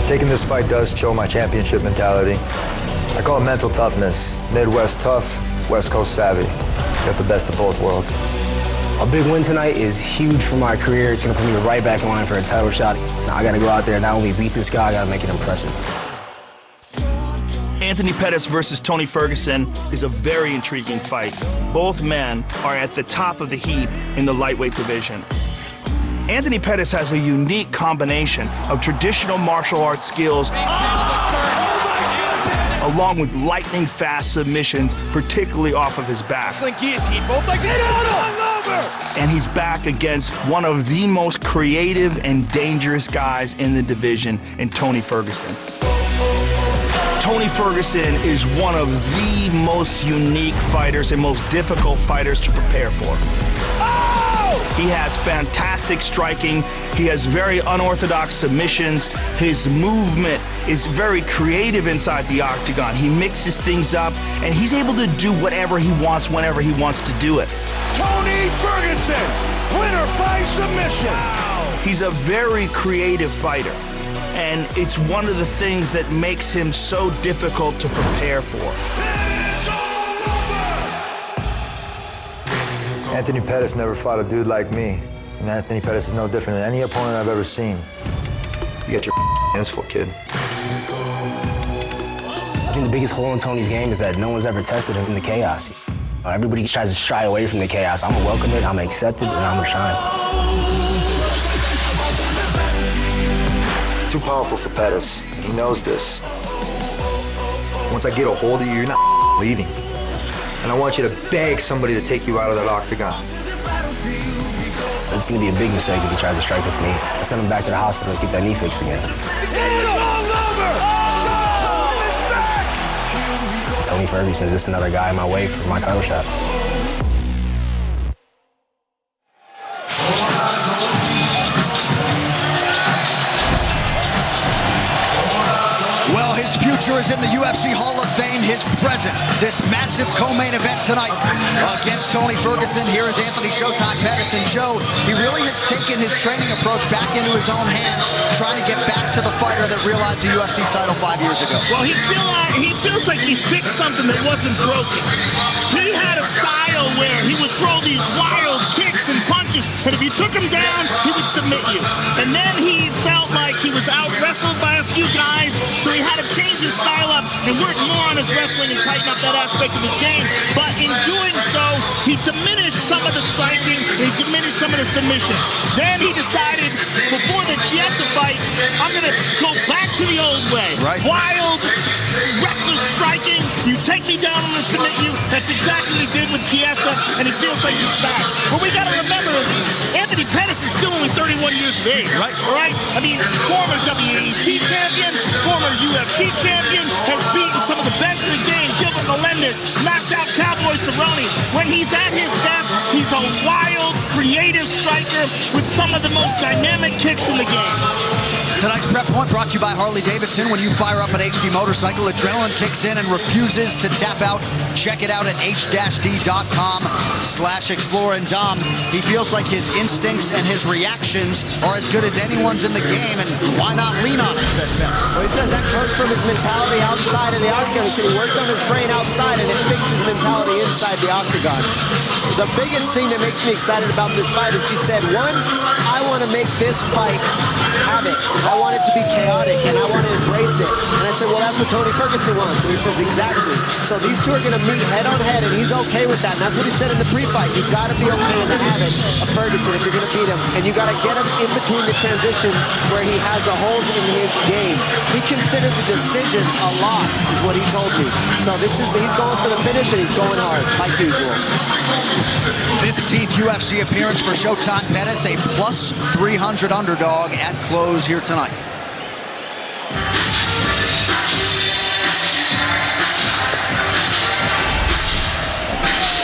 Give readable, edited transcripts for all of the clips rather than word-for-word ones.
Taking this fight does show my championship mentality. I call it mental toughness. Midwest tough, West Coast savvy. Got the best of both worlds. A big win tonight is huge for my career. It's gonna put me right back in line for a title shot. Now I gotta go out there and not only beat this guy, I gotta make it impressive. Anthony Pettis versus Tony Ferguson is a very intriguing fight. Both men are at the top of the heap in the lightweight division. Anthony Pettis has a unique combination of traditional martial arts skills along with lightning-fast submissions, particularly off of his back. Guillotine, both legs, hit on over! And he's back against one of the most creative and dangerous guys in the division, in Tony Ferguson. Tony Ferguson is one of the most unique fighters and most difficult fighters to prepare for. He has fantastic striking. He has very unorthodox submissions. His movement is very creative inside the octagon. He mixes things up, and he's able to do whatever he wants whenever he wants to do it. Tony Ferguson, winner by submission. Wow. He's a very creative fighter, and it's one of the things that makes him so difficult to prepare for. Anthony Pettis never fought a dude like me. And Anthony Pettis is no different than any opponent I've ever seen. You get your hands full, kid. I think the biggest hole in Tony's game is that no one's ever tested him in the chaos. Everybody tries to shy away from the chaos. I'm gonna welcome it, I'm gonna accept it, and I'm gonna shine. Too powerful for Pettis. He knows this. Once I get a hold of you, you're not leaving. And I want you to beg somebody to take you out of that octagon. It's gonna be a big mistake if he tries to strike with me. I send him back to the hospital to get that knee fixed again. Tony Ferguson is just another guy in my way for my title shot. Well, his future is in the UFC Hall of Fame, his present, this massive co-main event tonight against Tony Ferguson. Here is Anthony Showtime Pettis. And Joe, he really has taken his training approach back into his own hands, trying to get back to the fighter that realized the UFC title 5 years ago. Well, he feels like he fixed something that wasn't broken. He had a style where he would throw these wild kicks and punches, and if you took him down, he would submit you. And then he felt like he was out-wrestled by a few guys, so he had to change his style up and work more on his wrestling and tighten up that aspect of his game. But in doing so, he diminished some of the striking, and he diminished some of the submission. Then he decided, before the Chiesa fight, I'm going to go back to the old way. Right. Wild, reckless striking. You take me down, I'm going to submit you. That's exactly what he did with Chiesa, and it feels like he's back. What we got to remember is Anthony Pettis is still only 31 years of age. Right. All right? I mean, former WEC champion, former UFC champion, has beaten some of the best in the game. Gilbert Melendez knocked out Cowboy Cerrone. When he's at his best, he's a wild, creative striker with some of the most dynamic kicks in the game. Tonight's Prep Point brought to you by Harley-Davidson. When you fire up an HD motorcycle, adrenaline kicks in and refuses to tap out. Check it out at h-d.com/explore. And Dom, he feels like his instincts and his reactions are as good as anyone's in the game, and why not lean on it, says Pettis. Well, he says that comes from his mentality outside of the octagon. He said he worked on his brain outside and it fixed his mentality inside the octagon. The biggest thing that makes me excited about this fight is he said, one, I want to make this fight havoc. I want it to be chaotic, and I want to embrace it. And I said, well, that's what Tony Ferguson wants. And he says, exactly. So these two are going to meet head on head, and he's okay with that. And that's what he said in the pre-fight. You've got to be okay in the habit of Ferguson if you're going to beat him. And you got to get him in between the transitions where he has a hold in his game. He considered the decision a loss, is what he told me. So he's going for the finish, and he's going hard, like usual. 15th UFC appearance for Showtime Pettis, a plus 300 underdog at close here tonight.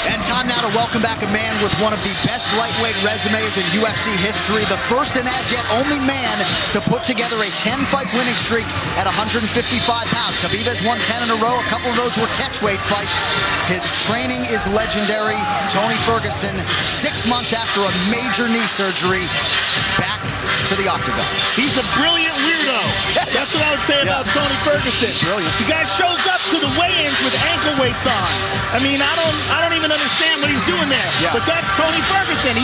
And time now to welcome back a man with one of the best lightweight resumes in UFC history, the first and as yet only man to put together a 10-fight winning streak at 155 pounds. Khabib has won 10 in a row. A couple of those were catchweight fights. His training is legendary. Tony Ferguson, 6 months after a major knee surgery, back to the octagon. He's a brilliant weirdo. That's what I would say about Tony Ferguson. He's brilliant. The guy shows up to the weigh-ins with ankle weights on. I mean, I don't even understand what he's doing there. Yeah. But that's Tony Ferguson.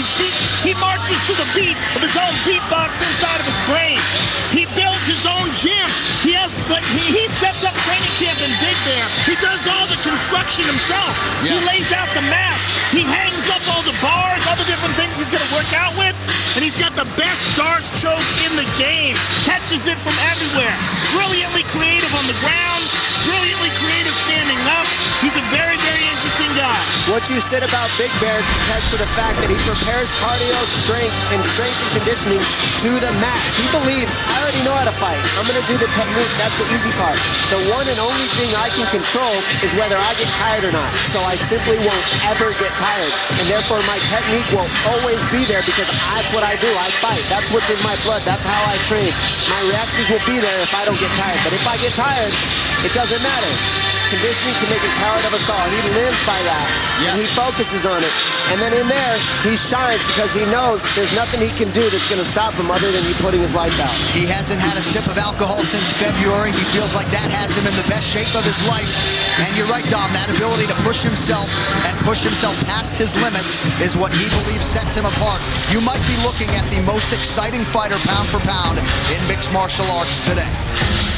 He marches to the beat of his own beatbox inside of his brain. He builds his own gym. He sets up training camp in Big Bear. He does all the construction himself. Yeah. He lays out the mats. He hangs up all the bars, all the different things he's going to work out with. And he's got the best Darce choke in the game. Catches it from everywhere. Brilliantly creative on the ground. Brilliantly creative standing up. He's a very, very interesting guy. What you said about Big Bear attests to the fact that he prepares cardio, strength and conditioning to the max. He believes, I already know how to fight. I'm going to do the technique. That's the easy part. The one and only thing I can control is whether I get tired or not. So I simply won't ever get tired. And therefore my technique will always be there because that's what I do. I fight. That's what's in my blood. That's how I train. My reactions will be there if I don't get tired. But if I get tired, it doesn't matter. Conditioning can make a coward of us all. He lives by that. Yeah. And he focuses on it. And then in there, he shines because he knows there's nothing he can do that's going to stop him other than you putting his lights out. He hasn't had a sip of alcohol since February. He feels like that has him in the best shape of his life. And you're right, Dom, that ability to push himself and push himself past his limits is what he believes sets him apart. You might be looking at the most exciting fighter pound for pound in mixed martial arts today.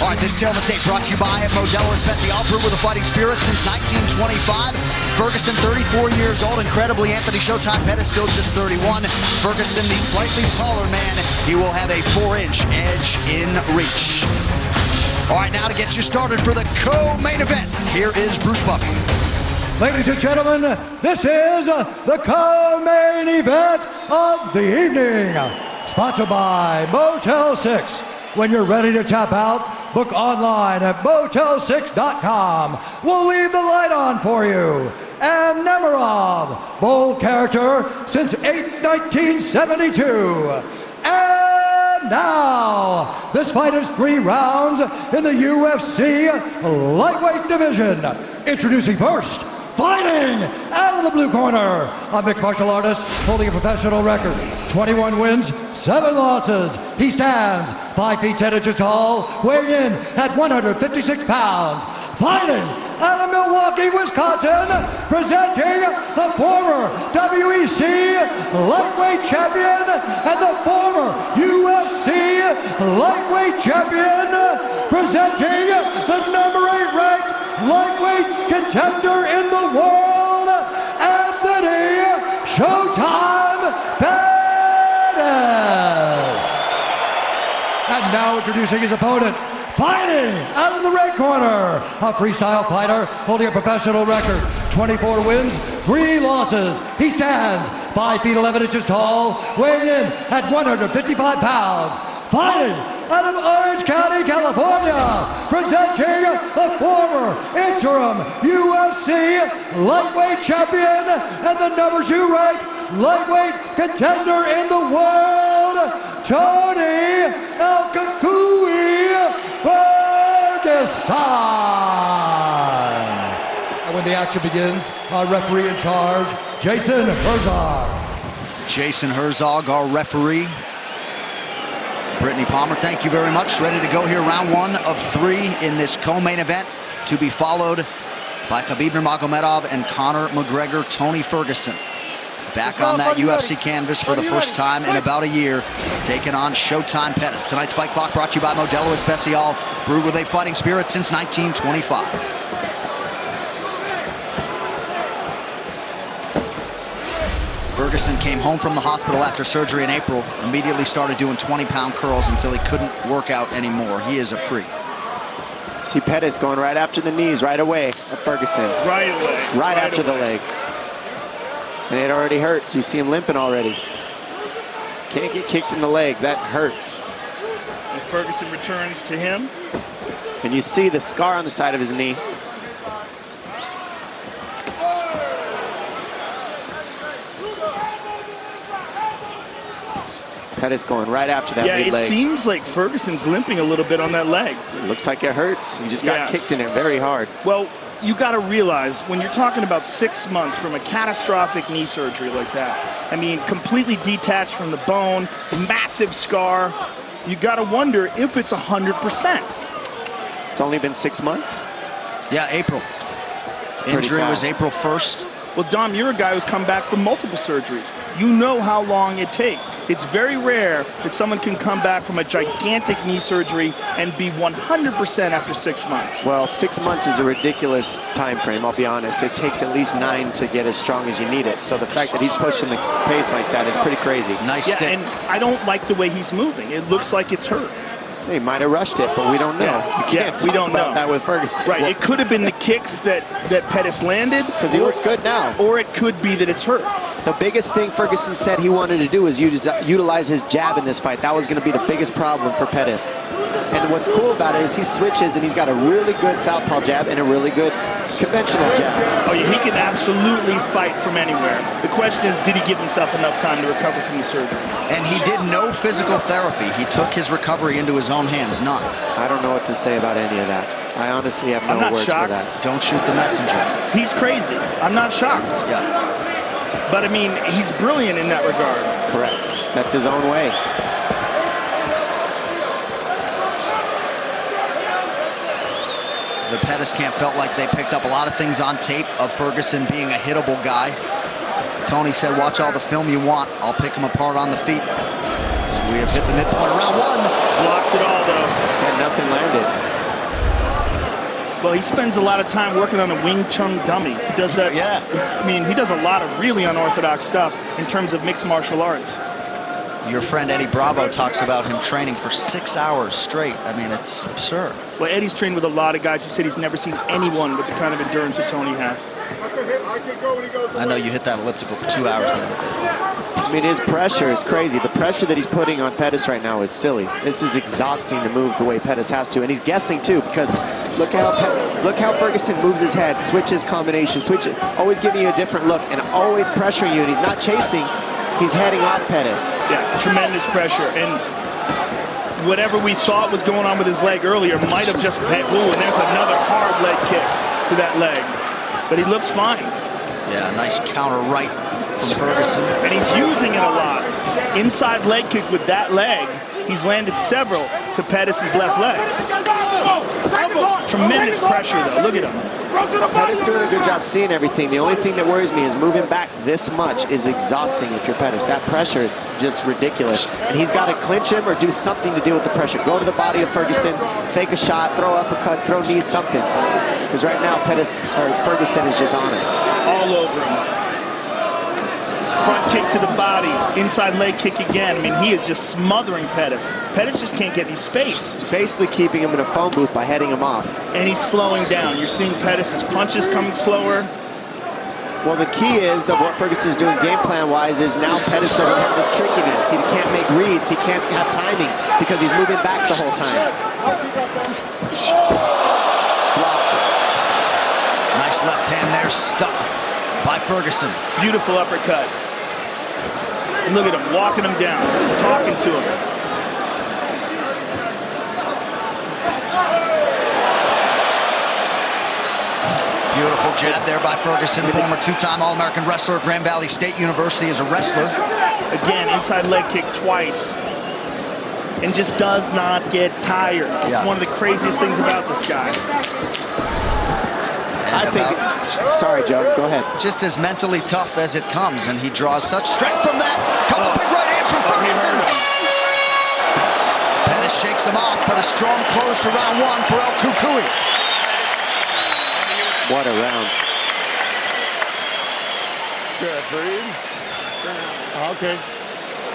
All right, this Tale of the Tape brought to you by Modelo Especial, brewed with a fighting spirit since 1925. Ferguson, 34 years old. Incredibly, Anthony Showtime Pettis still just 31. Ferguson, the slightly taller man, he will have a 4-inch edge in reach. All right, now to get you started for the co-main event, here is Bruce Buffy. Ladies and gentlemen, this is the co-main event of the evening. Sponsored by Motel 6. When you're ready to tap out, book online at motel6.com. We'll leave the light on for you. And Nemerov, bold character since 1972. And now, this fight is 3 rounds in the UFC lightweight division. Introducing first, fighting out of the blue corner, a mixed martial artist holding a professional record, 21 wins, 7 losses. He stands 5 feet 10 inches tall, weighing in at 156 pounds. Fighting out of Milwaukee, Wisconsin, presenting the former WEC lightweight champion and the former UFC lightweight champion, presenting the number 8 ranked lightweight contender in the world, Anthony Showtime Pettis. And now introducing his opponent, fighting out of the red corner, a freestyle fighter holding a professional record, 24 wins, 3 losses. He stands 5 feet 11 inches tall, weighing in at 155 pounds. Fighting out of Orange County, California, presenting the former interim UFC lightweight champion and the number 2 ranked lightweight contender in the world, Tony El Kakui Ferguson. And when the action begins, our referee in charge, Jason Herzog. Jason Herzog, our referee. Brittany Palmer, thank you very much. Ready to go here, round 1 of 3 in this co-main event, to be followed by Khabib Nurmagomedov and Conor McGregor. Tony Ferguson back on that UFC canvas for the first time in about a year, taking on Showtime Pettis. Tonight's Fight Clock brought to you by Modelo Especial, brewed with a fighting spirit since 1925. Ferguson came home from the hospital after surgery in April, immediately started doing 20-pound curls until he couldn't work out anymore. He is a freak. See Pettis going right after the knees right away at Ferguson. Right away. Right after the leg. And it already hurts. You see him limping already. Can't get kicked in the legs. That hurts. And Ferguson returns to him. And you see the scar on the side of his knee. Pettis going right after that mid leg. It seems like Ferguson's limping a little bit on that leg. It looks like it hurts. He just got kicked in it very hard. Well, you got to realize when you're talking about 6 months from a catastrophic knee surgery like that, I mean, completely detached from the bone, massive scar, you got to wonder if it's 100%. It's only been 6 months? Yeah, April. Injury was April 1st. Well, Dom, you're a guy who's come back from multiple surgeries. You know how long it takes. It's very rare that someone can come back from a gigantic knee surgery and be 100% after 6 months. Well, 6 months is a ridiculous time frame, I'll be honest. It takes at least 9 to get as strong as you need it. So the fact that he's pushing the pace like that is pretty crazy. Nice stick. And I don't like the way he's moving. It looks like it's hurt. He might have rushed it, but we don't know. We don't know that with Ferguson. Right, it could have been the kicks that Pettis landed. Because he looks good now. Or it could be that it's hurt. The biggest thing Ferguson said he wanted to do is utilize his jab in this fight. That was going to be the biggest problem for Pettis. And what's cool about it is he switches and he's got a really good southpaw jab and a really good conventional jab. Oh yeah, he can absolutely fight from anywhere. The question is, did he give himself enough time to recover from the surgery? And he did no physical therapy. He took his recovery into his own hands, none. I don't know what to say about any of that. I honestly have no words for that. Don't shoot the messenger. He's crazy. I'm not shocked. Yeah. But I mean, he's brilliant in that regard. Correct. That's his own way. The Pettis camp felt like they picked up a lot of things on tape of Ferguson being a hittable guy. Tony said, watch all the film you want. I'll pick him apart on the feet. So we have hit the midpoint of round 1. Blocked it all, though. And nothing landed. Well, he spends a lot of time working on a Wing Chun dummy. He does that. Yeah. I mean, he does a lot of really unorthodox stuff in terms of mixed martial arts. Your friend Eddie Bravo talks about him training for 6 hours straight. I mean, it's absurd. Well, Eddie's trained with a lot of guys. He said he's never seen anyone with the kind of endurance that Tony has. I know you hit that elliptical for 2 hours the other day. I mean, his pressure is crazy. The pressure that he's putting on Pettis right now is silly. This is exhausting to move the way Pettis has to. And he's guessing, too, because look how Ferguson moves his head, switches combination, switches, always giving you a different look, and always pressuring you. And he's not chasing. He's heading off Pettis. Yeah, tremendous pressure. And whatever we thought was going on with his leg earlier might have just been, ooh, and there's another hard leg kick to that leg. But he looks fine. Yeah, nice counter right from Ferguson. And he's using it a lot. Inside leg kick with that leg. He's landed several to Pettis' left leg. Tremendous pressure, though. Look at him. Pettis doing a good job seeing everything. The only thing that worries me is moving back this much is exhausting if you're Pettis. That pressure is just ridiculous. And he's got to clinch him or do something to deal with the pressure. Go to the body of Ferguson, fake a shot, throw uppercut, throw knees, something. Because right now Ferguson is just on it. All over him. Front kick to the body, inside leg kick again. I mean, he is just smothering Pettis. Pettis just can't get any space. He's basically keeping him in a phone booth by heading him off. And he's slowing down. You're seeing Pettis' punches coming slower. Well, the key is of what Ferguson's doing game plan-wise is now Pettis doesn't have his trickiness. He can't make reads. He can't have timing because he's moving back the whole time. Blocked. Nice left hand there, stuck by Ferguson. Beautiful uppercut. And look at him, walking him down, talking to him. Beautiful jab there by Ferguson, former two-time All-American wrestler, Grand Valley State University as a wrestler. Again, inside leg kick twice. And just does not get tired. It's one of the craziest things about this guy. Sorry, Joe, go ahead. Just as mentally tough as it comes, and he draws such strength from that. Couple big right hands from Ferguson. Pettis shakes him off, but a strong close to round 1 for El Cucuy. What a round. Good, breathe. Okay.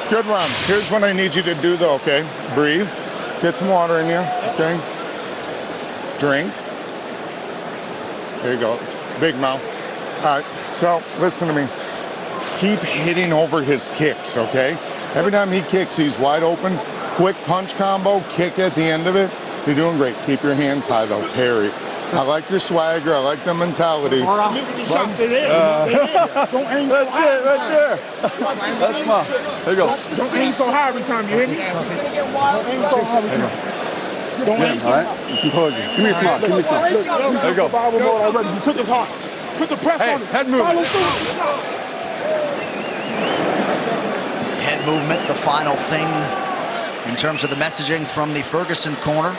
Good run. Here's what I need you to do, though, okay? Breathe. Get some water in you, okay? Drink. There you go. Big mouth. All right, so listen to me. Keep hitting over his kicks, okay? Every time he kicks, he's wide open. Quick punch combo, kick at the end of it. You're doing great. Keep your hands high, though. Parry. I like your swagger. I like the mentality. Don't aim so That's high. it right there. That's my. There you go. Don't aim so high every time you hit me. Don't aim so high every time. Don't let him. All right? Composure. Give me a smile. Give me a smile. There you go. Survival mode already. You took his heart. Put the press on him. Head move. Follow through. Head movement, the final thing in terms of the messaging from the Ferguson corner.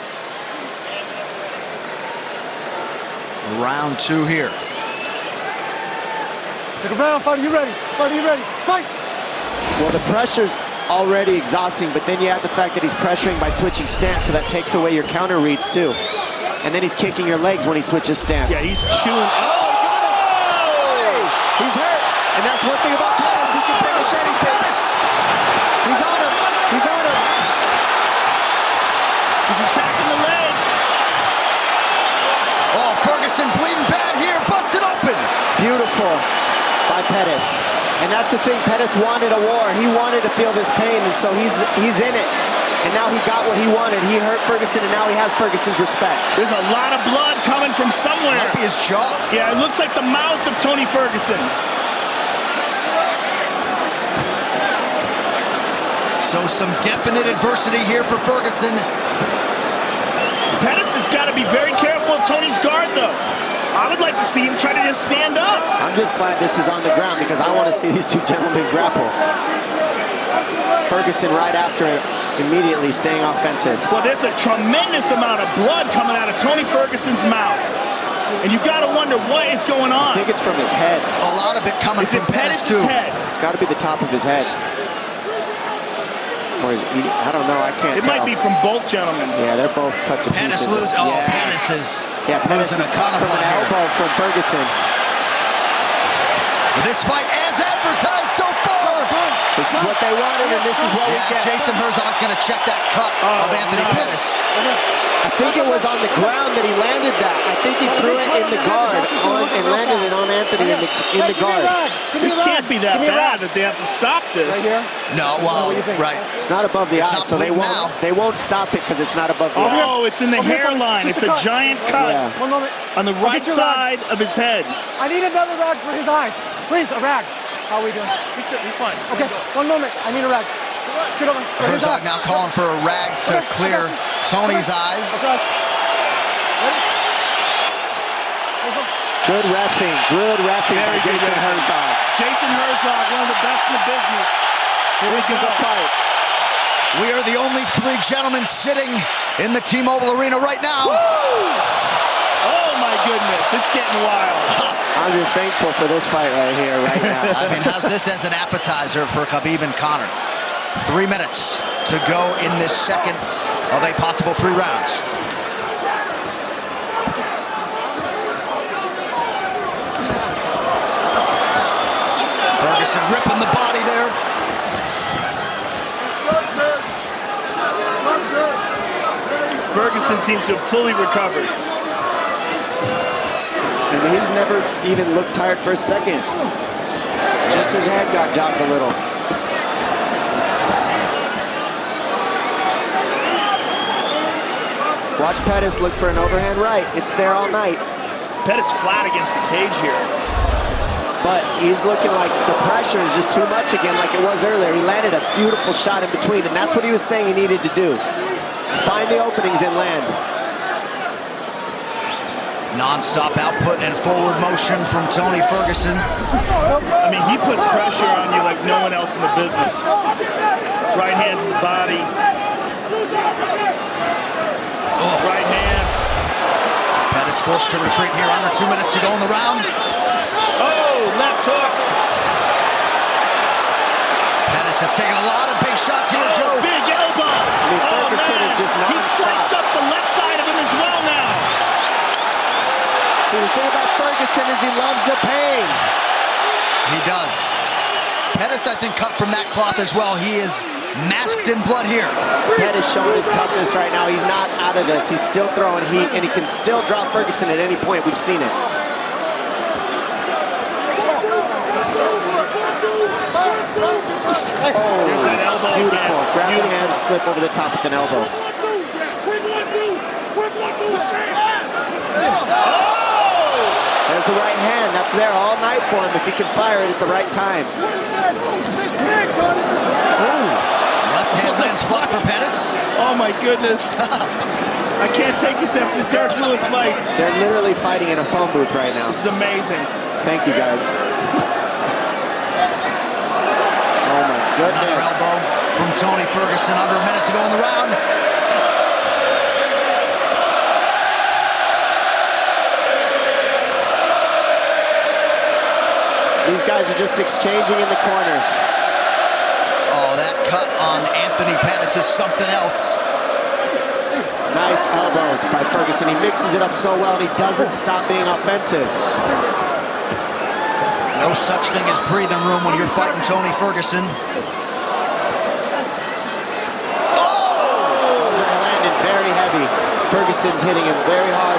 Round 2 here. Second round, fighter, you ready? Fighter, you ready? Fight! Well, the pressure's already exhausting, but then you add the fact that he's pressuring by switching stance, so that takes away your counter reads too. And then he's kicking your legs when he switches stance. Yeah, he's chewing. He's hurt, and that's one thing about Pettis. He can finish anything. He's on him. He's on him. He's attacking the leg. Oh, Ferguson bleeding bad here, busted open. Beautiful by Pettis. And that's the thing, Pettis wanted a war. He wanted to feel this pain, and so he's in it. And now he got what he wanted. He hurt Ferguson, and now he has Ferguson's respect. There's a lot of blood coming from somewhere. Might be his jaw. Yeah, it looks like the mouth of Tony Ferguson. So some definite adversity here for Ferguson. Pettis has got to be very careful of Tony's guard, though. I would like to see him try to just stand up. I'm just glad this is on the ground because I want to see these two gentlemen grapple. Ferguson right after it, immediately staying offensive. Well, there's a tremendous amount of blood coming out of Tony Ferguson's mouth. And you got to wonder what is going on. I think it's from his head. A lot of it coming from Pettis, too. Head? It's got to be the top of his head. Or is he, I don't know, I can't tell. It might be from both gentlemen. Yeah, they're both cut to Pettis pieces. Pettis is losing a ton of from blood an elbow here. from Ferguson. This fight as advertised so far. This is what they wanted, and this is what we get. Jason Herzog's going to check that cut of Anthony Pettis. I think it was on the ground that he landed that. I think he threw it in the guard and landed it on Anthony in the guard. This can't be that bad that they have to stop this. No, well, right. It's not above the eye, so they won't stop it because it's not above the eye. Oh, it's in the hairline. It's a giant cut on the right side of his head. I need another rag for his eyes. Please, a rag. How are we doing? He's good. He's fine. Okay, one moment. I need a rag. Let's get over. Herzog now calling for a rag to clear Tony's eyes. Good reffing by Jason Herzog. Jason Herzog, one of the best in the business. This is a fight. We are the only 3 gentlemen sitting in the T-Mobile Arena right now. Oh my goodness, it's getting wild. I'm just thankful for this fight right here, right now. I mean, how's this as an appetizer for Khabib and Conor? 3 minutes to go in this second of a possible 3 rounds. Ferguson ripping the body there. Ferguson seems to have fully recovered. And he's never even looked tired for a second. Just his head got jogged a little. Watch Pettis look for an overhand right. It's there all night. Pettis flat against the cage here. But he's looking like the pressure is just too much again like it was earlier. He landed a beautiful shot in between, and that's what he was saying he needed to do. Find the openings and land. Non-stop output and forward motion from Tony Ferguson. I mean, he puts pressure on you like no one else in the business. Right hand to the body. Oh. Right hand. Pettis forced to retreat here. Under 2 minutes to go in the round. Oh, left hook. Pettis has taken a lot of big shots here, Joe. Big elbow. I mean, Ferguson is just non-stop. He's sliced up the left side of him as well now. See, the thing about Ferguson is he loves the pain. He does. Pettis, I think, cut from that cloth as well. He is masked in blood here. Pettis showing his toughness right now. He's not out of this. He's still throwing heat, and he can still drop Ferguson at any point. We've seen it. Oh, beautiful. Grab the hand, slip over the top with an elbow. There's the right hand. That's there all night for him if he can fire it at the right time. Ooh, left hand lands flush for Pettis. Oh my goodness. I can't take this after the Derek Lewis fight. They're literally fighting in a phone booth right now. This is amazing. Thank you, guys. Oh, my goodness. Another elbow from Tony Ferguson. Under a minute to go in the round. These guys are just exchanging in the corners. Oh, that cut on Anthony Pettis is something else. Nice elbows by Ferguson. He mixes it up so well, and he doesn't stop being offensive. No such thing as breathing room when you're fighting Tony Ferguson. Oh! Those are landing very heavy. Ferguson's hitting him very hard.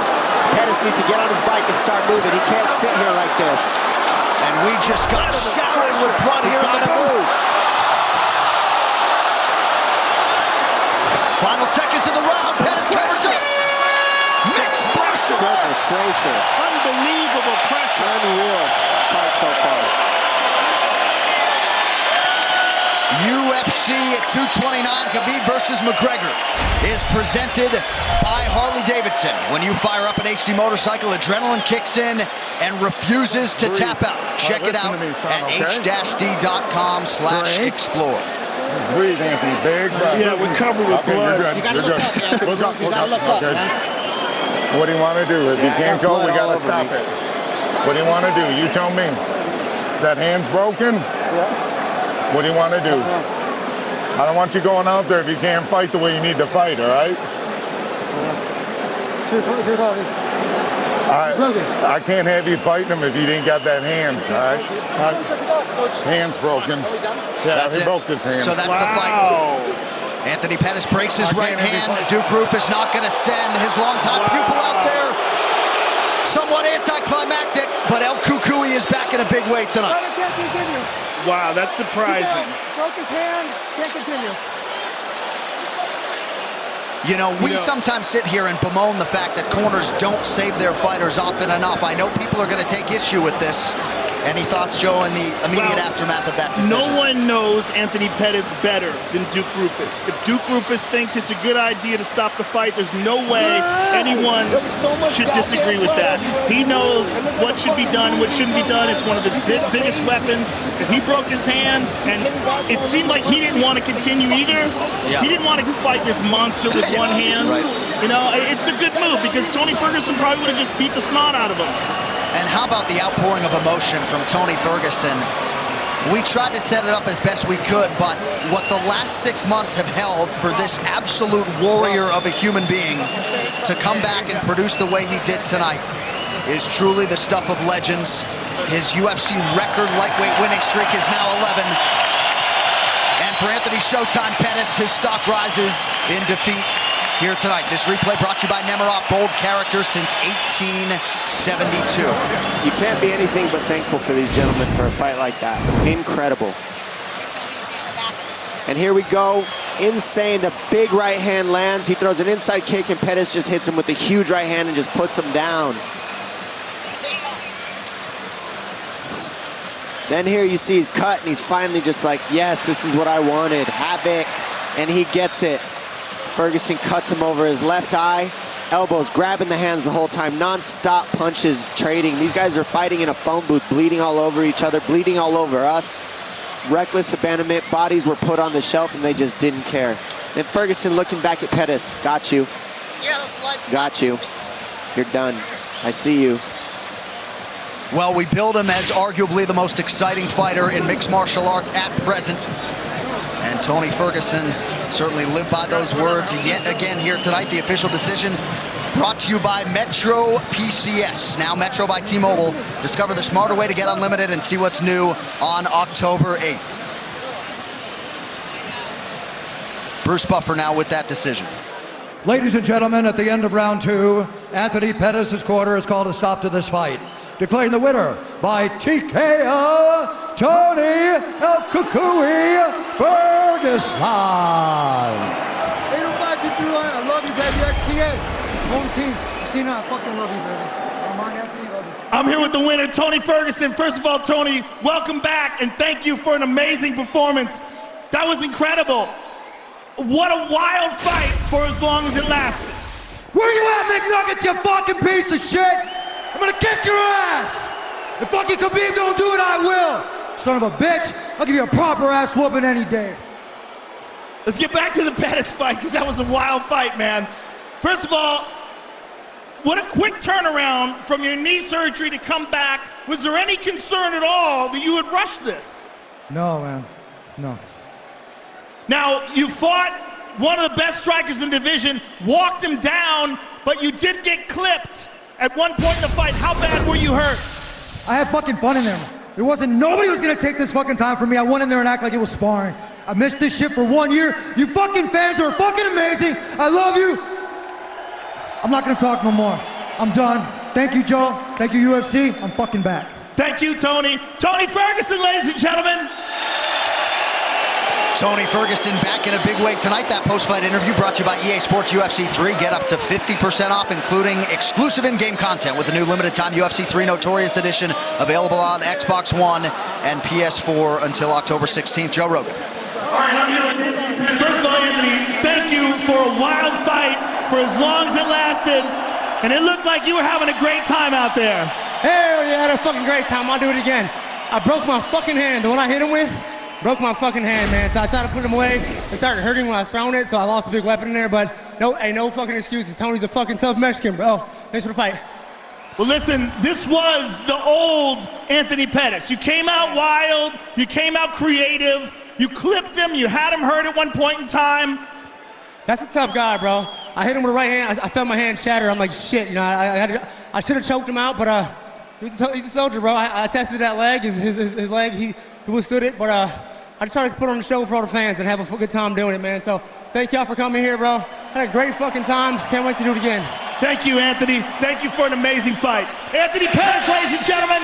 Pettis needs to get on his bike and start moving. He can't sit here like this. And we just got showered with blood here in the booth. Final seconds of the round. Pettis covers it. Mixed martial arts. Gracious. Unbelievable pressure. Unreal fight so far. UFC at 229, Khabib versus McGregor is presented by Harley-Davidson. When you fire up an HD motorcycle, adrenaline kicks in and refuses to tap out. Check it out at h-d.com/explore. Breathe, Anthony. Big breath. Yeah, we're covered with blood. You're good. You're good. Look up. Okay. What do you want to do? If you can't go, we got to stop it. What do you want to do? You tell me. That hand's broken? Yeah. What do you want to do? I don't want you going out there if you can't fight the way you need to fight, all right? I can't have you fighting him if you didn't got that hand, all right? Hand's broken. Yeah, That's he it. broke his hand. So that's the fight. Anthony Pettis breaks his right hand. Duke Roufus not going to send his longtime pupil out there. Somewhat anticlimactic, but El Cucuy is back in a big way tonight. Can't continue. Wow, that's surprising. Broke his hand, can't continue. You know, we sometimes sit here and bemoan the fact that corners don't save their fighters often enough. I know people are going to take issue with this. Any thoughts, Joe, in the immediate aftermath of that decision? No one knows Anthony Pettis better than Duke Roufus. If Duke Roufus thinks it's a good idea to stop the fight, there's no way anyone should disagree with that. He knows what should be done, what shouldn't be done. It's one of his biggest weapons. If he broke his hand, and it seemed like he didn't want to continue either. Yeah. He didn't want to fight this monster with one hand. Right. You know, it's a good move because Tony Ferguson probably would have just beat the snot out of him. And how about the outpouring of emotion from Tony Ferguson? We tried to set it up as best we could, but what the last 6 months have held for this absolute warrior of a human being to come back and produce the way he did tonight is truly the stuff of legends. His UFC record lightweight winning streak is now 11. And for Anthony Showtime Pettis, his stock rises in defeat here tonight. This replay brought to you by Nemiroff, bold character since 1872. You can't be anything but thankful for these gentlemen for a fight like that. Incredible. And here we go. Insane. The big right hand lands. He throws an inside kick, and Pettis just hits him with a huge right hand and just puts him down. Then here you see he's cut, and he's finally just like, yes, this is what I wanted. Havoc. And he gets it. Ferguson cuts him over his left eye. Elbows, grabbing the hands the whole time. Non-stop punches, trading. These guys are fighting in a phone booth, bleeding all over each other, bleeding all over us. Reckless abandonment. Bodies were put on the shelf, and they just didn't care. Then Ferguson looking back at Pettis. Got you. Got you. You're done. I see you. Well, we build him as arguably the most exciting fighter in mixed martial arts at present. And Tony Ferguson certainly lived by those words yet again here tonight. The official decision brought to you by Metro PCS, now Metro by T-Mobile. Discover the smarter way to get unlimited and see what's new on October 8th. Bruce Buffer now with that decision. Ladies and gentlemen, at the end of round 2, Anthony Pettis' corner has called a stop to this fight, declaring the winner by TKO, Tony El Cucuy Ferguson. 805-231, I love you, baby. XTA, home team. Christina, I fucking love you, baby. Come on, Anthony, love you. I'm here with the winner, Tony Ferguson. First of all, Tony, welcome back, and thank you for an amazing performance. That was incredible. What a wild fight for as long as it lasted. Where you at, McNuggets, you fucking piece of shit? I'm gonna kick your ass. If fucking Khabib don't do it, I will. Son of a bitch, I'll give you a proper ass whooping any day. Let's get back to the Pettis fight, because that was a wild fight, man. First of all, what a quick turnaround from your knee surgery to come back. Was there any concern at all that you would rush this? No, man, no. Now, you fought one of the best strikers in the division, walked him down, but you did get clipped at one point in the fight. How bad were you hurt? I had fucking fun in there. There wasn't nobody was gonna take this fucking time from me. I went in there and act like it was sparring. I missed this shit for 1 year. You fucking fans are fucking amazing. I love you. I'm not gonna talk no more. I'm done. Thank you, Joe. Thank you, UFC. I'm fucking back. Thank you, Tony. Tony Ferguson, ladies and gentlemen. Tony Ferguson back in a big way tonight. That post-fight interview brought to you by EA Sports UFC 3. Get up to 50% off, including exclusive in-game content with the new limited-time UFC 3 Notorious Edition available on Xbox One and PS4 until October 16th. Joe Rogan. All right, first of all, Anthony, thank you for a wild fight for as long as it lasted, and it looked like you were having a great time out there. Hell yeah, I had a fucking great time. I'll do it again. I broke my fucking hand. The one I hit him with, broke my fucking hand, man. So I tried to put him away. It started hurting when I was throwing it, so I lost a big weapon in there, but no, ain't no fucking excuses. Tony's a fucking tough Mexican, bro. Thanks for the fight. Well, listen, this was the old Anthony Pettis. You came out wild, you came out creative, you clipped him, you had him hurt at one point in time. That's a tough guy, bro. I hit him with the right hand. I felt my hand shatter. I'm like, shit, you know, I should have choked him out, but he's a soldier, bro. I tested that leg, his leg, he withstood it, but I just tried to put on the show for all the fans and have a good time doing it, man. So thank y'all for coming here, bro. Had a great fucking time. Can't wait to do it again. Thank you, Anthony. Thank you for an amazing fight. Anthony Pettis, ladies and gentlemen.